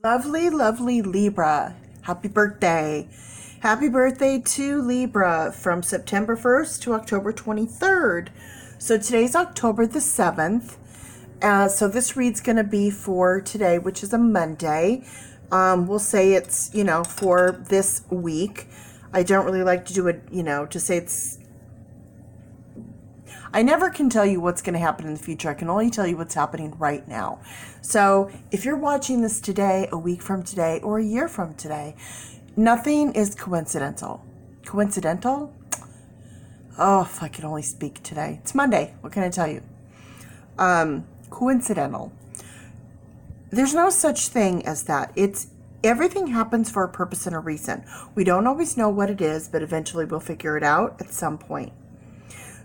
Lovely, lovely Libra. Happy birthday. Happy birthday to Libra from September 1st to October 23rd. So today's October the 7th. So this read's going to be for today, which is a Monday. We'll say it's, for this week. I don't really like to do it, to say it's... I never can tell you what's going to happen in the future. I can only tell you what's happening right now. So if you're watching this today, a week from today, or a year from today, nothing is coincidental. Coincidental? Oh, if I could only speak today. It's Monday. What can I tell you? Coincidental. There's no such thing as that. Everything happens for a purpose and a reason. We don't always know what it is, but eventually we'll figure it out at some point.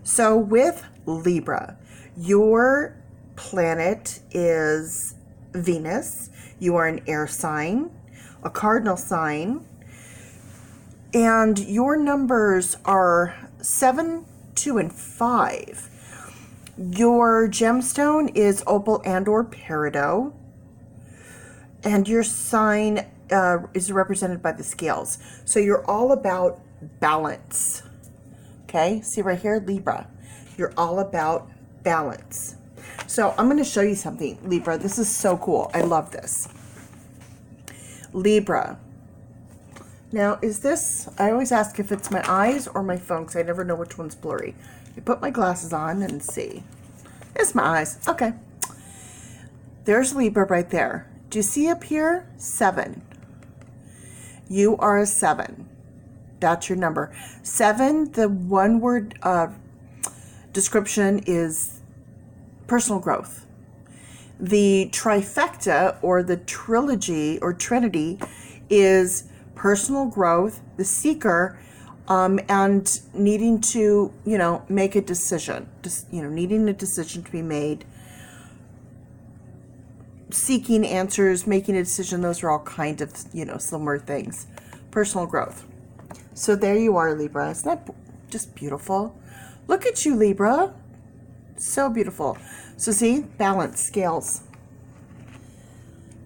So with Libra, your planet is Venus. You are an air sign, a cardinal sign, and your numbers are 7, 2, and 5. Your gemstone is opal and or peridot, and your sign is represented by the scales. So you're all about balance. Okay, see right here, Libra. You're all about balance. So I'm going to show you something, Libra. This is so cool. I love this. Libra. Now, is this, I always ask if it's my eyes or my phone because I never know which one's blurry. I put my glasses on and see. It's my eyes. Okay. There's Libra right there. Do you see up here? 7. You are a 7. That's your number. 7, the one word description is personal growth. The trifecta or the trilogy or trinity is personal growth, the seeker, and needing to, make a decision. Just, needing a decision to be made. Seeking answers, making a decision, those are all kind of, similar things. Personal growth. So there you are, Libra. Isn't that just beautiful? Look at you, Libra. So beautiful. So see, balance, scales.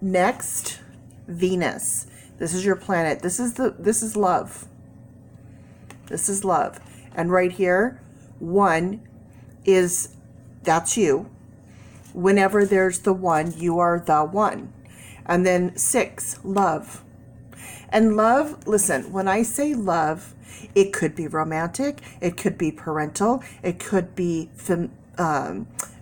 Next, Venus. This is your planet. This is love. This is love. And right here, 1 is, that's you. Whenever there's the 1, you are the 1. And then 6, love. And love, listen, when I say love, it could be romantic, it could be parental, it could be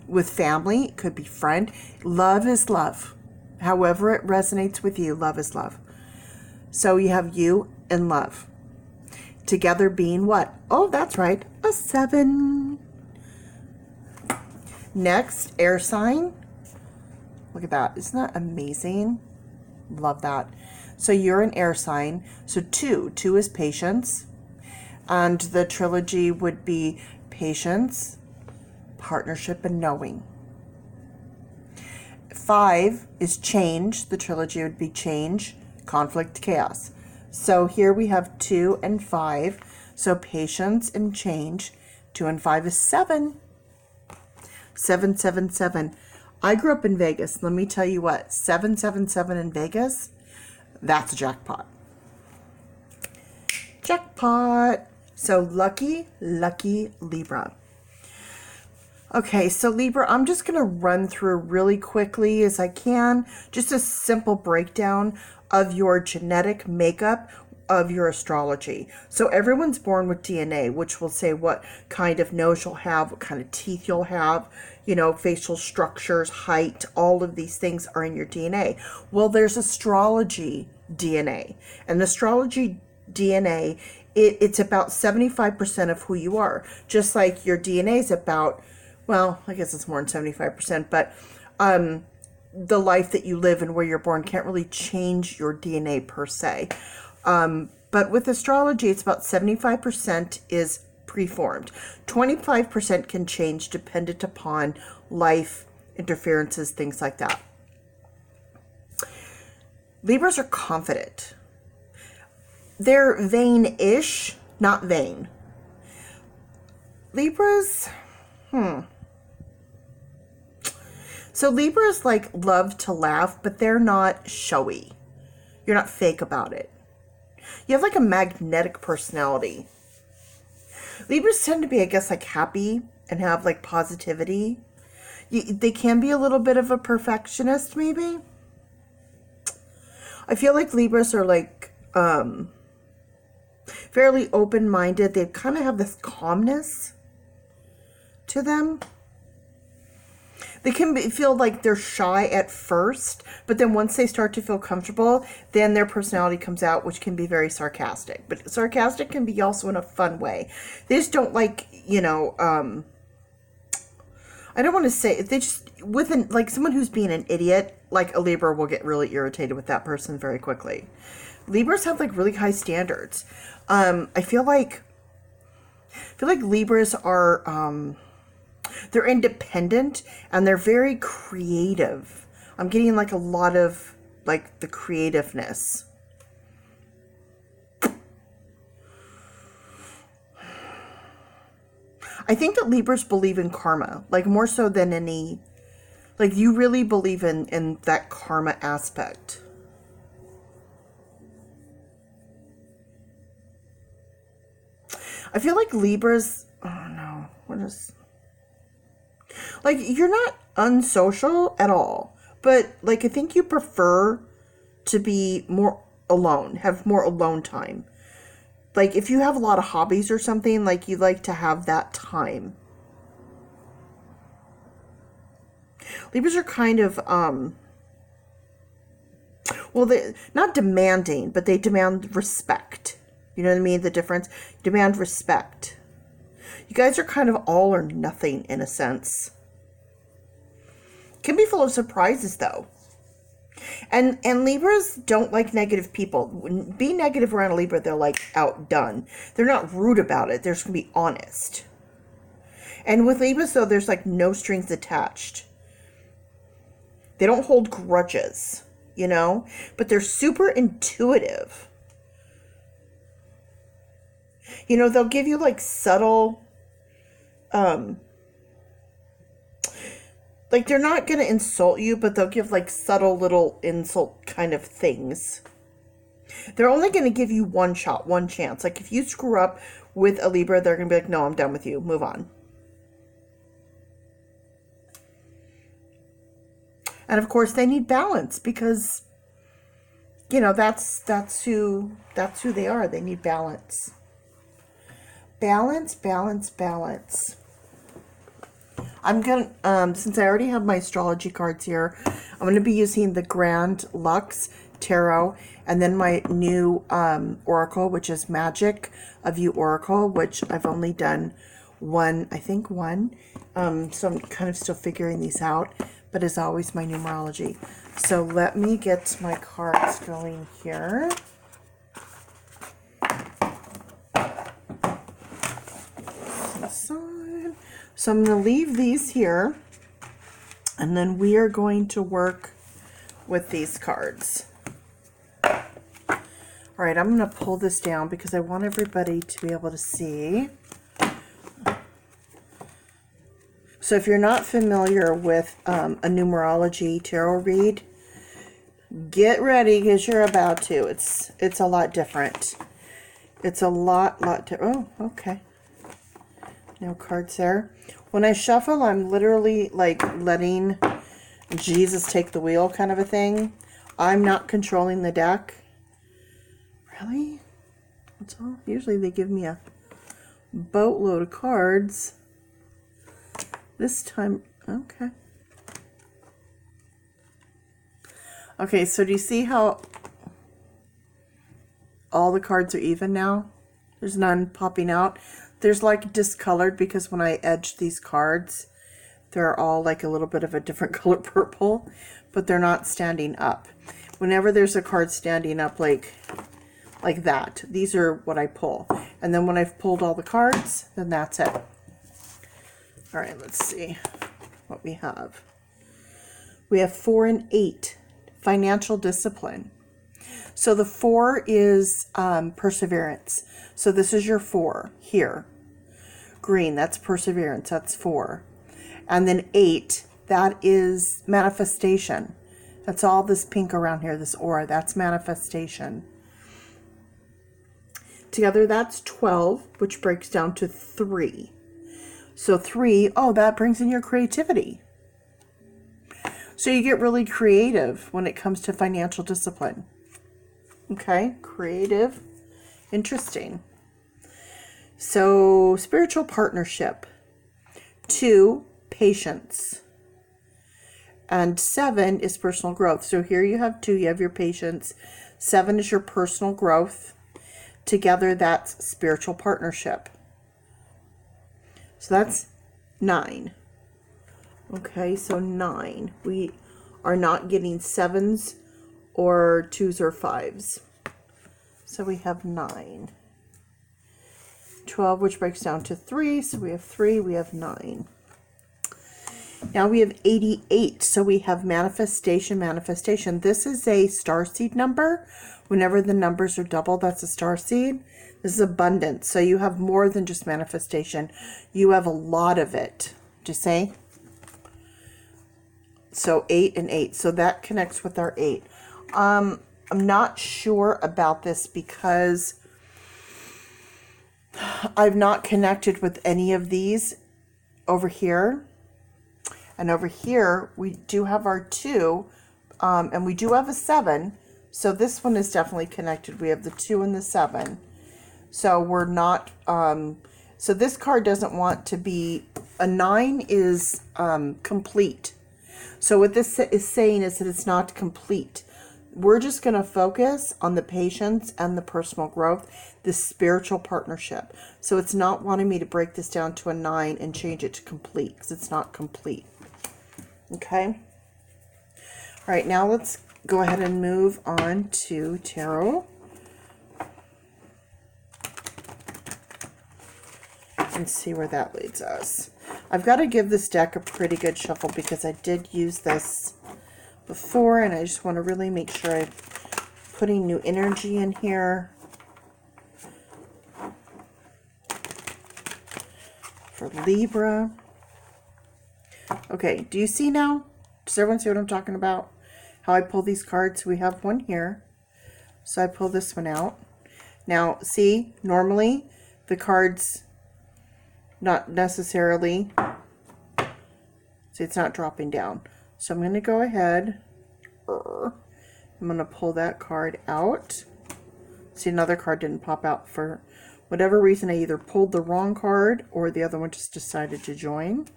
with family, it could be friend. Love is love. However it resonates with you, love is love. So you have you and love. Together being what? Oh, that's right, a 7. Next, air sign. Look at that. Isn't that amazing? Love that. So you're an air sign. So 2 is patience. And the trilogy would be patience, partnership, and knowing. 5 is change. The trilogy would be change, conflict, chaos. So here we have 2 and 5. So patience and change. 2 and 5 is 7. 7, 7, 7. I grew up in Vegas. Let me tell you what, 777 in Vegas, that's a jackpot. Jackpot. So lucky, lucky Libra. Okay, so Libra, I'm just going to run through really quickly as I can, just a simple breakdown of your genetic makeup of your astrology. So everyone's born with DNA, which will say what kind of nose you'll have, what kind of teeth you'll have, facial structures, height, all of these things are in your DNA. Well, there's astrology DNA, and astrology DNA, it's about 75% of who you are. Just like your DNA is about, well, I guess it's more than 75%, but the life that you live and where you're born can't really change your DNA per se. But with astrology, it's about 75% is preformed. 25% can change dependent upon life, interferences, things like that. Libras are confident. They're vain-ish, not vain. Libras, So Libras love to laugh, but they're not showy. You're not fake about it. You have like a magnetic personality. Libras tend to be, I guess, like happy and have like positivity. They can be a little bit of a perfectionist, maybe. I feel like Libras are like fairly open-minded. They kind of have this calmness to them. They can feel like they're shy at first, but then once they start to feel comfortable, then their personality comes out, which can be very sarcastic. But sarcastic can be also in a fun way. They just don't like, you know, I don't want to say, they just, like someone who's being an idiot, like a Libra will get really irritated with that person very quickly. Libras have like really high standards. I feel like Libras are, they're independent and they're very creative. I'm getting like a lot of like the creativeness. I think that Libras believe in karma, like more so than any, like you really believe in that karma aspect. I feel like Libras, oh no, what is... Like, you're not unsocial at all, but, like, I think you prefer to be more alone, have more alone time. Like, if you have a lot of hobbies or something, like, you like to have that time. Libras are kind of, well, they're not demanding, but they demand respect. You know what I mean? The difference? Demand respect. You guys are kind of all or nothing in a sense. Can be full of surprises though. And Libras don't like negative people. Being negative around a Libra, they're like outdone. They're not rude about it. They're just going to be honest. And with Libras though, there's like no strings attached. They don't hold grudges, you know, but they're super intuitive. You know, they'll give you like subtle, like they're not going to insult you, but they'll give like subtle little insult kind of things. They're only going to give you one shot, one chance. Like if you screw up with a Libra, they're going to be like, no, I'm done with you. Move on. And of course they need balance because, you know, that's who they are. They need balance. Balance, balance, balance. I'm going to, since I already have my astrology cards here, I'm going to be using the Grand Lux Tarot and then my new Oracle, which is Magic of You Oracle, which I've only done one, I think one. So I'm kind of still figuring these out, but as always, my numerology. So let me get my cards going here. So I'm going to leave these here, and then we are going to work with these cards. All right, I'm going to pull this down because I want everybody to be able to see. So if you're not familiar with a numerology tarot read, get ready because you're about to. It's a lot different. It's a lot different. Oh, okay. No cards there. When I shuffle, I'm literally like letting Jesus take the wheel kind of a thing. I'm not controlling the deck. Really? That's all? Usually they give me a boatload of cards. This time, okay. Okay, so do you see how all the cards are even now? There's none popping out. There's like discolored because when I edge these cards, they're all like a little bit of a different color purple, but they're not standing up. Whenever there's a card standing up like that, these are what I pull. And then when I've pulled all the cards, then that's it. All right, let's see what we have. We have 4 and 8, financial discipline. So the 4 is perseverance. So this is your 4 here. Green, that's perseverance, that's 4. And then 8, that is manifestation. That's all this pink around here, this aura. That's manifestation. Together, that's 12, which breaks down to 3. So 3, oh, that brings in your creativity. So you get really creative when it comes to financial discipline. Okay, creative, interesting. So spiritual partnership. 2, patience. And 7 is personal growth. So here you have 2, you have your patience. 7 is your personal growth. Together, that's spiritual partnership. So that's 9. Okay, so 9. We are not getting 7s or 2s or 5s. So we have 9. 12, which breaks down to 3. So we have 3, we have 9. Now we have 88. So we have manifestation, manifestation. This is a starseed number. Whenever the numbers are double, that's a starseed. This is abundance. So you have more than just manifestation. You have a lot of it. Just say. So 8 and 8. So that connects with our 8. I'm not sure about this because I've not connected with any of these over here. And over here, we do have our 2, and we do have a 7. So this one is definitely connected. We have the 2 and the 7. So we're not, so this card doesn't want to be, a 9 is complete. So what this is saying is that it's not complete. We're just going to focus on the patience and the personal growth, the spiritual partnership. So it's not wanting me to break this down to a 9 and change it to complete, because it's not complete. Okay. All right, now let's go ahead and move on to tarot. And see where that leads us. I've got to give this deck a pretty good shuffle because I did use this before, and I just want to really make sure I'm putting new energy in here. For Libra. Okay, do you see now? Does everyone see what I'm talking about? How I pull these cards? We have one here. So I pull this one out. Now, see, normally the cards, not necessarily, see, it's not dropping down. So I'm going to go ahead. I'm going to pull that card out. See, another card didn't pop out for whatever reason. I either pulled the wrong card or the other one just decided to join.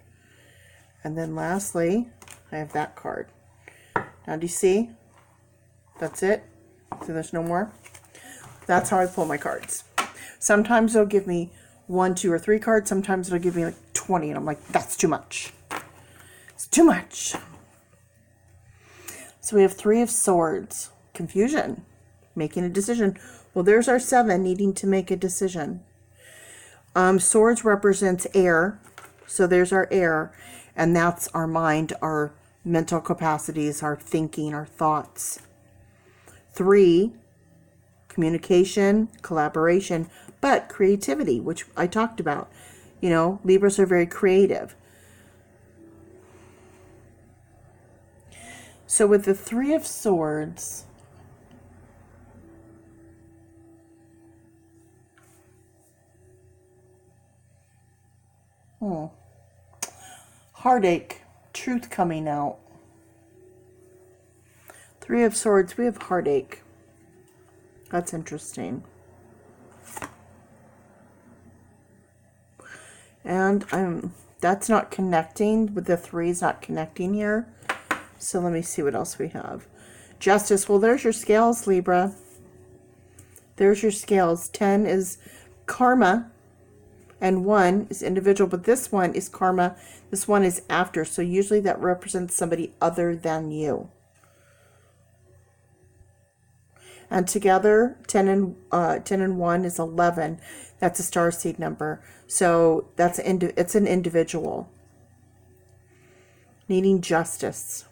And then lastly, I have that card. Now, do you see? That's it. So there's no more. That's how I pull my cards. Sometimes it'll give me 1, 2, or 3 cards. Sometimes it'll give me like 20. And I'm like, that's too much. It's too much. So we have 3 of Swords. Confusion. Making a decision. Well, there's our 7 needing to make a decision. Swords represents air. So there's our air. And that's our mind, our mental capacities, our thinking, our thoughts. 3, communication, collaboration, but creativity, which I talked about. You know, Libras are very creative. So with the 3 of Swords, heartache, truth coming out. 3 of Swords, we have heartache. That's interesting. And that's not connecting with the 3 is not connecting here. So let me see what else we have. Justice. Well, there's your scales, Libra. There's your scales. 10 is karma. And 1 is individual. But this one is karma. This one is after. So usually that represents somebody other than you. And together, 10 and 1 is 11. That's a starseed number. So that's it's an individual needing justice.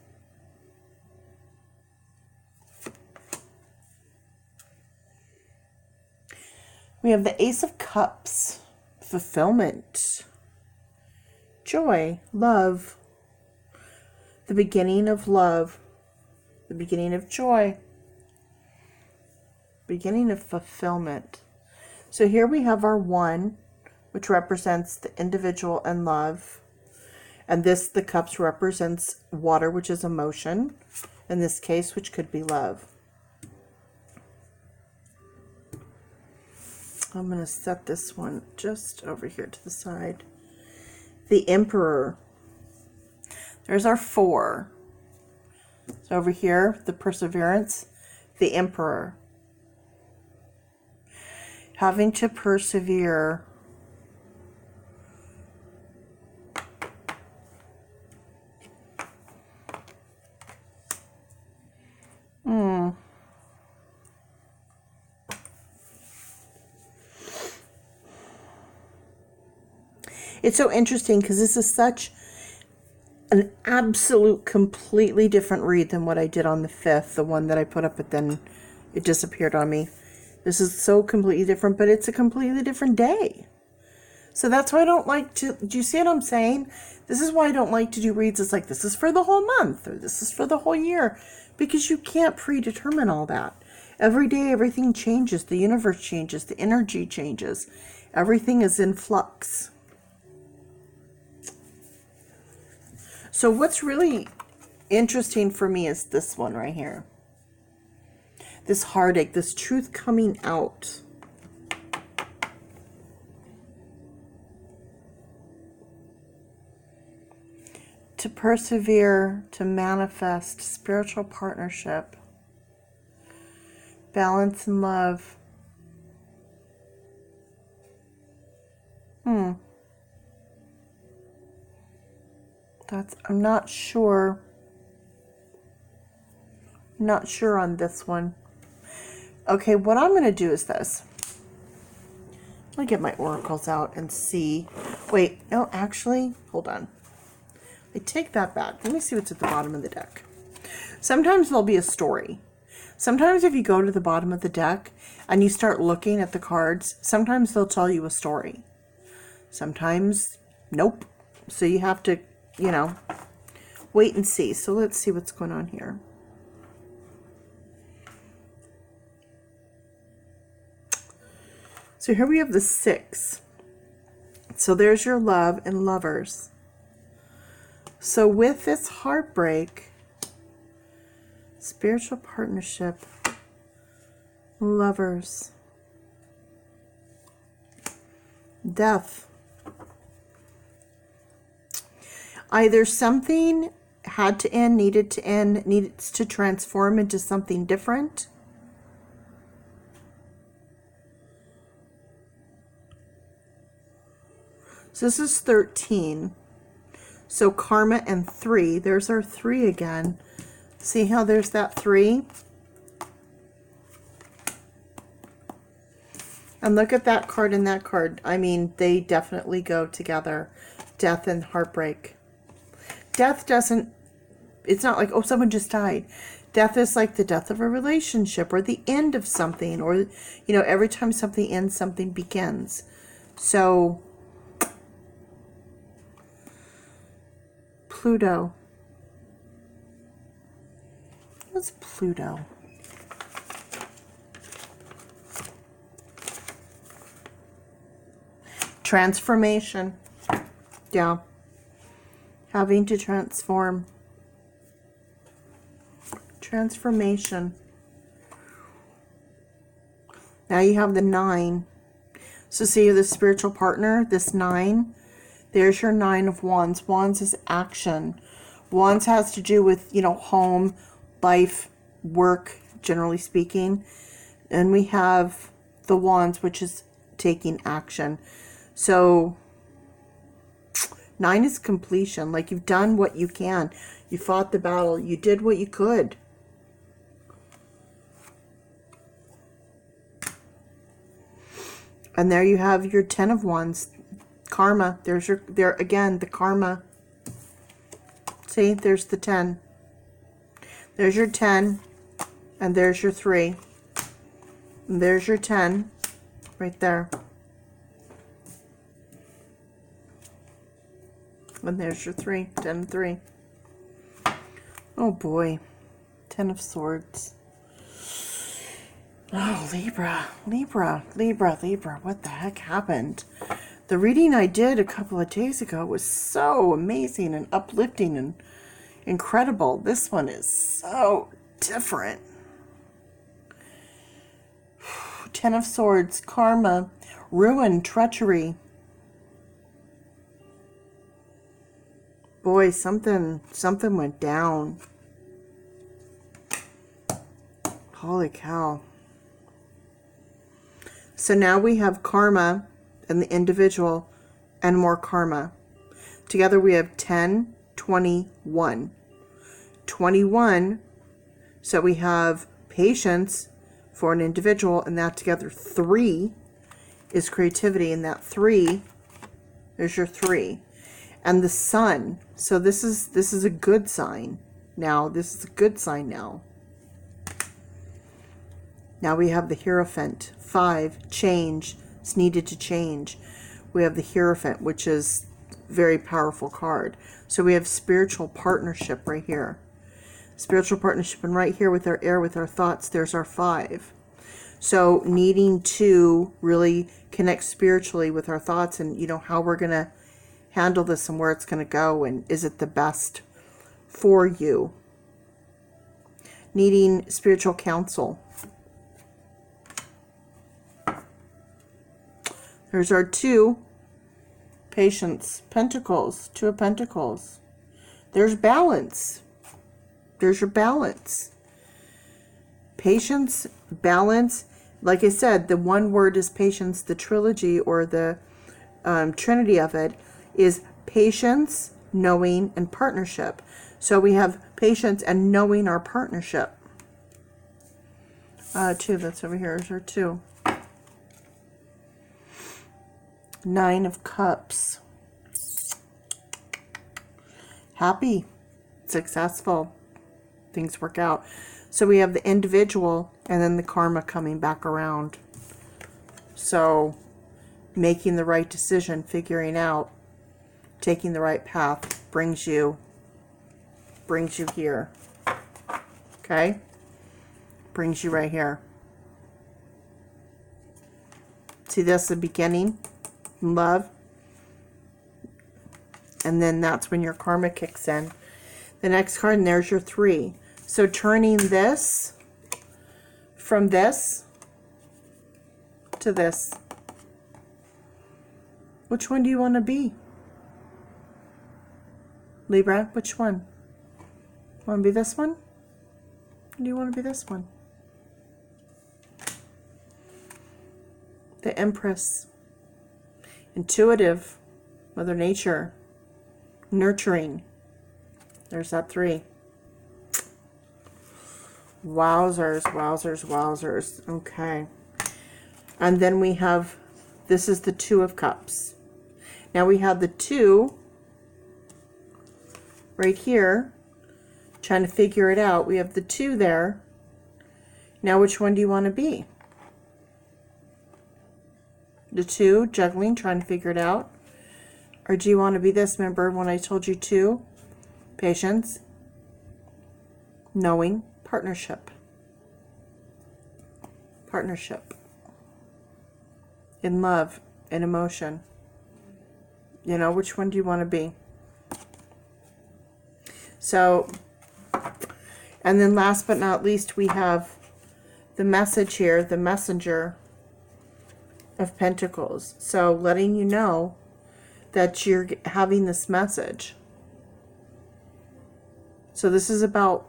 We have the Ace of Cups, fulfillment, joy, love, the beginning of love. the beginning of joy, beginning of fulfillment. So here we have our 1, which represents the individual and love. And this, the cups, represents water, which is emotion, in this case, which could be love. I'm going to set this one just over here to the side. The Emperor. There's our 4. So over here, the Perseverance, the Emperor. Having to persevere. It's so interesting because this is such an absolute completely different read than what I did on the 5th, the one that I put up, but then it disappeared on me. This is so completely different, but it's a completely different day. So that's why I don't like to, do you see what I'm saying? This is why I don't like to do reads. It's like, this is for the whole month, or this is for the whole year, because you can't predetermine all that. Every day, everything changes. The universe changes. The energy changes. Everything is in flux. So what's really interesting for me is this one right here. This heartache, this truth coming out. To persevere, to manifest, spiritual partnership, balance and love. I'm not sure. Not sure on this one. Okay, what I'm going to do is this. Let me get my oracles out and see. Wait, no, actually, hold on. I take that back. Let me see what's at the bottom of the deck. Sometimes there'll be a story. Sometimes if you go to the bottom of the deck and you start looking at the cards, sometimes they'll tell you a story. Sometimes, nope. So you have to, you know, wait and see. So let's see what's going on here. So here we have the 6. So there's your love and lovers. So with this heartbreak, spiritual partnership, lovers, death. Either something had to end, needed to transform into something different. So this is 13. So karma and 3. There's our 3 again. See how there's that 3? And look at that card and that card. I mean, they definitely go together. Death and heartbreak. Death doesn't, it's not like, oh, someone just died. Death is like the death of a relationship or the end of something, or, you know, every time something ends, something begins. So Pluto. What's Pluto? Transformation. Yeah. Having to transform. Transformation. Now you have the 9. So see the spiritual partner, this 9. There's your 9 of Wands. Wands is action. Wands has to do with, you know, home, life, work, generally speaking. And we have the Wands, which is taking action. So 9 is completion. Like, you've done what you can. You fought the battle. You did what you could. And there you have your 10 of Wands. Karma. There's your, there again, the karma. See, there's the 10. There's your 10. And there's your 3. And there's your 10. Right there. And there's your 3. 10 and 3. Oh boy. Ten of Swords. Oh, Libra, Libra, Libra, Libra. What the heck happened? The reading I did a couple of days ago was so amazing and uplifting and incredible. This one is so different. Ten of Swords, karma, ruin, treachery. Boy, something went down. Holy cow. So now we have karma and the individual and more karma. Together we have 10, 21. 21, so we have patience for an individual, and that together 3 is creativity, and that 3, there's your 3. And the sun, so this is a good sign. Now, this is a good sign now. Now we have the Hierophant, 5, change. It's needed to change. We have the Hierophant, which is a very powerful card. So we have spiritual partnership right here. Spiritual partnership, and right here with our air, with our thoughts, there's our 5. So needing to really connect spiritually with our thoughts and, you know, how we're going to handle this and where it's going to go and is it the best for you. Needing spiritual counsel. There's our 2, patience, pentacles, 2 of pentacles. There's balance. There's your balance. Patience, balance. Like I said, the one word is patience. The trilogy or the trinity of it is patience, knowing, and partnership. So we have patience and knowing our partnership. 2, that's over here is our 2. 9 of Cups. Happy, successful, things work out. So we have the individual and then the karma coming back around. So making the right decision, figuring out, taking the right path brings you here. Okay? Brings you right here. See, that's the beginning. Love, and then that's when your karma kicks in. The next card, and there's your 3. So turning this from this to this. Which one do you want to be, Libra? Which one? Want to be this one? Or do you want to be this one? The Empress. Intuitive, Mother Nature, nurturing. There's that 3. Wowzers, wowzers, wowzers. Okay. And then we have, this is the 2 of Cups. Now we have the 2 right here, trying to figure it out. We have the 2 there. Now which one do you want to be? The 2, juggling, trying to figure it out. Or do you want to be this? Remember when I told you 2? Patience, knowing, partnership. Partnership. In love, in emotion. You know, which one do you want to be? So, and then last but not least, we have the message here, the messenger of Pentacles. So letting you know that you're having this message. So this is about,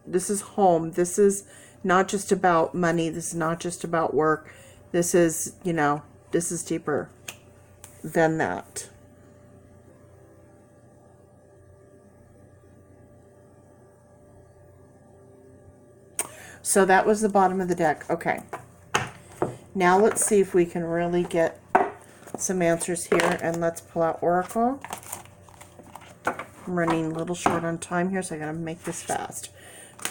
this is home. This is not just about money. This is not just about work. This is, you know, this is deeper than that. So that was the bottom of the deck. Okay. Now let's see if we can really get some answers here, and let's pull out Oracle. I'm running a little short on time here, so I gotta make this fast.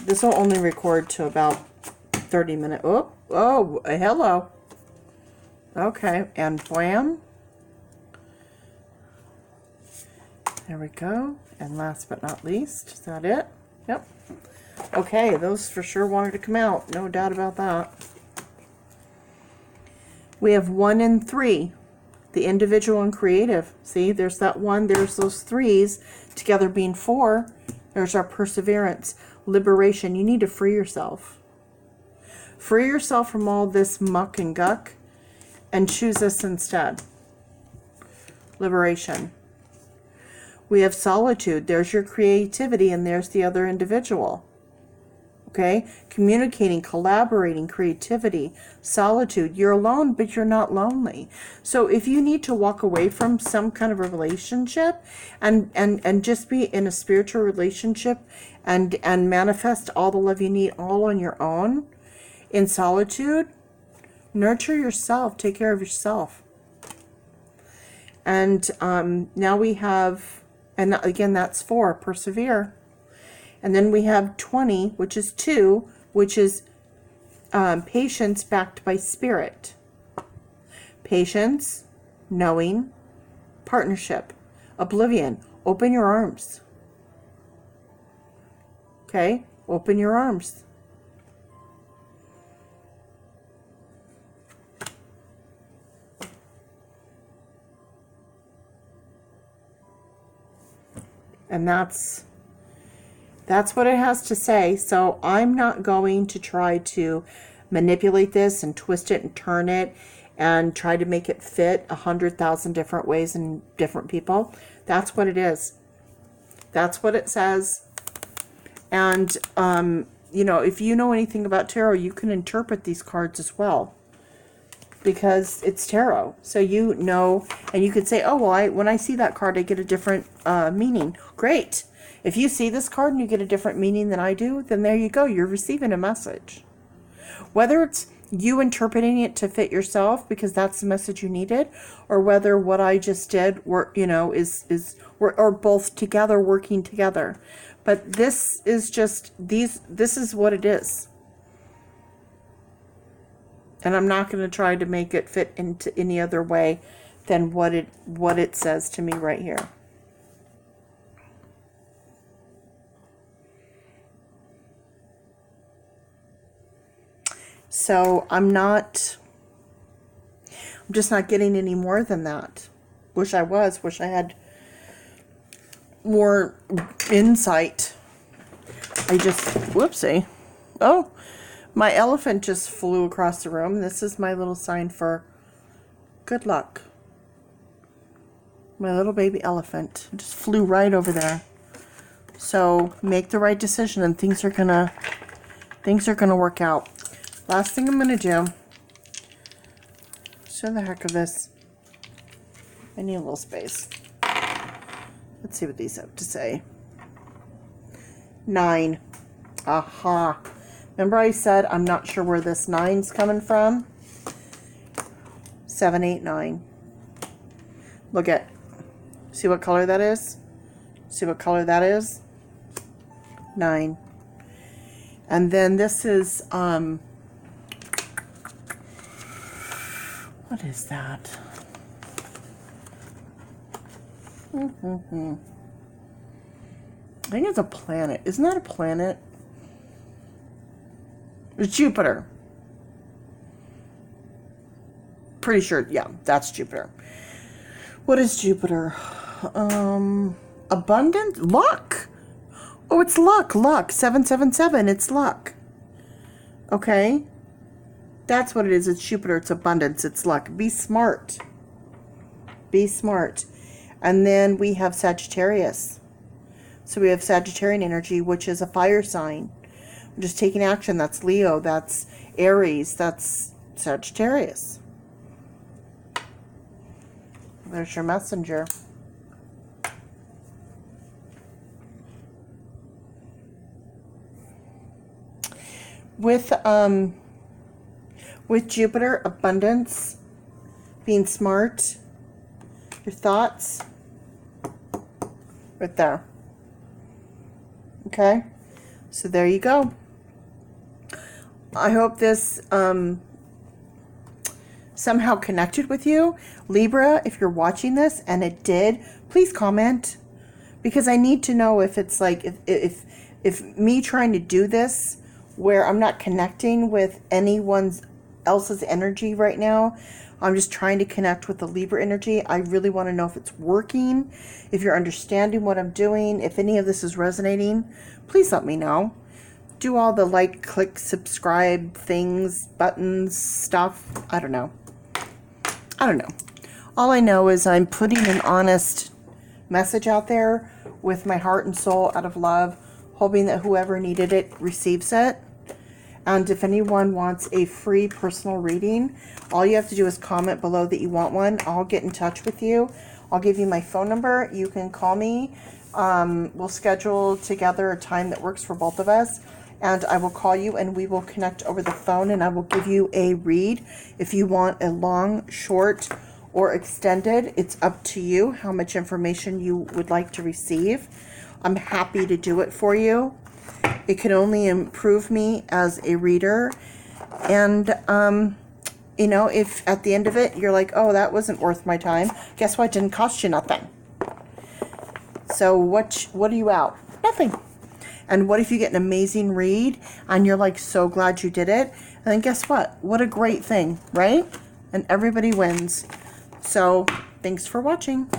This will only record to about 30 minutes. Oh, hello. Okay, and wham. There we go. And last but not least, is that it? Yep. Okay, those for sure wanted to come out. No doubt about that. We have 1 and 3. The individual and creative. See, there's that 1. There's those 3s. Together being 4. There's our perseverance. Liberation. You need to free yourself. Free yourself from all this muck and guck and choose this instead. Liberation. We have solitude. There's your creativity and there's the other individual. Okay? Communicating, collaborating, creativity, solitude. You're alone, but you're not lonely. So if you need to walk away from some kind of a relationship and just be in a spiritual relationship and manifest all the love you need all on your own, in solitude, nurture yourself, take care of yourself. And now we have, and again, that's 4, persevere. And then we have 20, which is 2, which is patience backed by spirit. Patience, knowing, partnership, oblivion. Open your arms. Okay? Open your arms. And that's what it has to say. So I'm not going to try to manipulate this and twist it and turn it and try to make it fit 100,000 different ways in different people. That's what it is. That's what it says. And, you know, if you know anything about tarot, you can interpret these cards as well. Because it's tarot. So you know, and you could say, oh, well, when I see that card, I get a different meaning. Great. If you see this card and you get a different meaning than I do, then there you go. You're receiving a message. Whether it's you interpreting it to fit yourself because that's the message you needed, or whether what I just did, you know, or both together, working together. But this is just, this is what it is. And I'm not going to try to make it fit into any other way than what it says to me right here. So I'm just not getting any more than that. Wish I had more insight. Whoopsie. Oh, my elephant just flew across the room. This is my little sign for good luck. My little baby elephant just flew right over there. So make the right decision and things are gonna work out. Last thing I'm gonna do, show the heck of this. I need a little space. Let's see what these have to say. 9. Aha. Remember I said I'm not sure where this 9's coming from? 7, 8, 9. Look at. See what color that is? See what color that is? 9. And then this is, what is that? I think it's a planet. Isn't that a planet? It's Jupiter. Pretty sure, yeah, that's Jupiter. What is Jupiter? Abundant? Luck. Oh, it's luck. 777. It's luck. Okay. That's what it is. It's Jupiter. It's abundance. It's luck. Be smart. Be smart. And then we have Sagittarius. So we have Sagittarian energy, which is a fire sign. We're just taking action. That's Leo. That's Aries. That's Sagittarius. There's your messenger. With Jupiter, abundance, being smart, your thoughts, right there. Okay, so there you go. I hope this somehow connected with you. Libra, if you're watching this and it did, please comment, because I need to know if it's like, if if me trying to do this where I'm not connecting with anyone else's energy right now, I'm just trying to connect with the Libra energy. I really want to know if it's working, if you're understanding what I'm doing, if any of this is resonating, please let me know. Do all the like, click, subscribe things, buttons, stuff. I don't know. All I know is I'm putting an honest message out there with my heart and soul out of love, hoping that whoever needed it receives it. And if anyone wants a free personal reading, all you have to do is comment below that you want one. I'll get in touch with you. I'll give you my phone number. You can call me. We'll schedule together a time that works for both of us. And I will call you and we will connect over the phone and I will give you a read. If you want a long, short, or extended, it's up to you how much information you would like to receive. I'm happy to do it for you. It can only improve me as a reader. And, you know, if at the end of it, you're like, oh, that wasn't worth my time. Guess what? It didn't cost you nothing. So what are you out? Nothing. And what if you get an amazing read and you're like so glad you did it? And then guess what? What a great thing, right? And everybody wins. So thanks for watching.